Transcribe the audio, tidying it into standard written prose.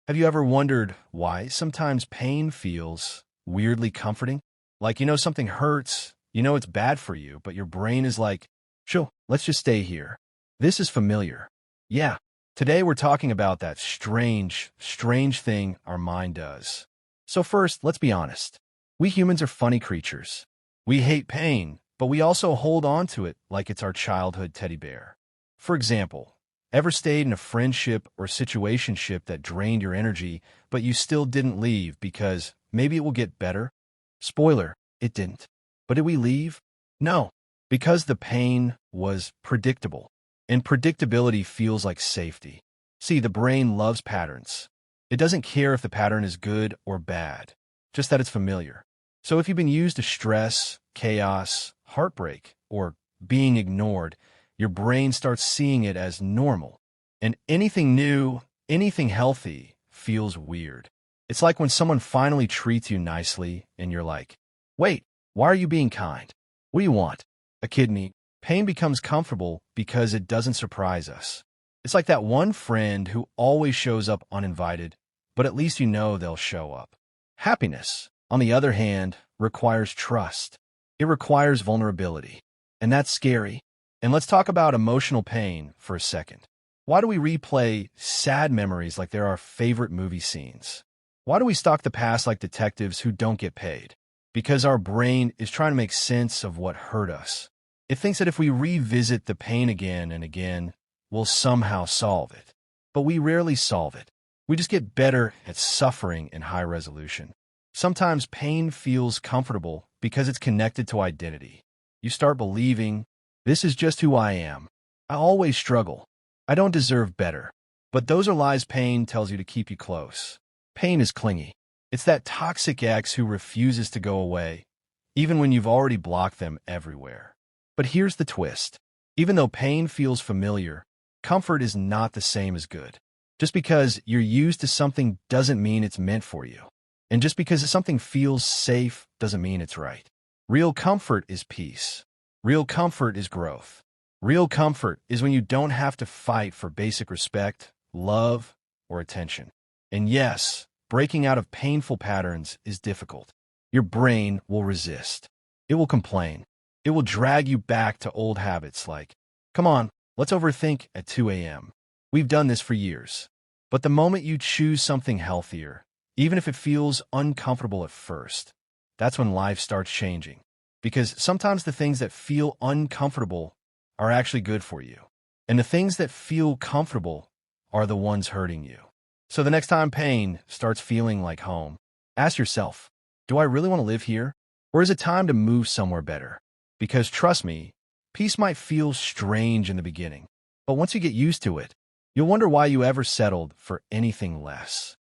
Have you ever wondered why sometimes pain feels weirdly comforting? Like, something hurts, it's bad for you, but your brain is like, sure, let's just stay here. This is familiar. Yeah, today we're talking about that strange thing our mind does. So first, let's be honest. We humans are funny creatures. We hate pain, but we also hold on to it like it's our childhood teddy bear. For example, ever stayed in a friendship or situationship that drained your energy, but you still didn't leave because maybe it will get better? Spoiler, it didn't. But did we leave? No, because the pain was predictable. And predictability feels like safety. See, the brain loves patterns. It doesn't care if the pattern is good or bad, just that it's familiar. So if you've been used to stress, chaos, heartbreak, or being ignored, your brain starts seeing it as normal. And anything new, anything healthy, feels weird. It's like when someone finally treats you nicely and you're like, wait, why are you being kind? What do you want? A kidney? Pain becomes comfortable because it doesn't surprise us. It's like that one friend who always shows up uninvited, but at least you know they'll show up. Happiness, on the other hand, requires trust. It requires vulnerability. And that's scary. And let's talk about emotional pain for a second. Why do we replay sad memories like they're our favorite movie scenes? Why do we stalk the past like detectives who don't get paid? Because our brain is trying to make sense of what hurt us. It thinks that if we revisit the pain again and again, we'll somehow solve it. But we rarely solve it. We just get better at suffering in high resolution. Sometimes pain feels comfortable because it's connected to identity. You start believing, this is just who I am. I always struggle. I don't deserve better. But those are lies pain tells you to keep you close. Pain is clingy. It's that toxic ex who refuses to go away, even when you've already blocked them everywhere. But here's the twist. Even though pain feels familiar, comfort is not the same as good. Just because you're used to something doesn't mean it's meant for you. And just because something feels safe doesn't mean it's right. Real comfort is peace. Real comfort is growth. Real comfort is when you don't have to fight for basic respect, love, or attention. And yes, breaking out of painful patterns is difficult. Your brain will resist. It will complain. It will drag you back to old habits like, come on, let's overthink at 2 a.m. We've done this for years. But the moment you choose something healthier, even if it feels uncomfortable at first, that's when life starts changing. Because sometimes the things that feel uncomfortable are actually good for you. And the things that feel comfortable are the ones hurting you. So the next time pain starts feeling like home, ask yourself, do I really want to live here? Or is it time to move somewhere better? Because trust me, peace might feel strange in the beginning, but once you get used to it, you'll wonder why you ever settled for anything less.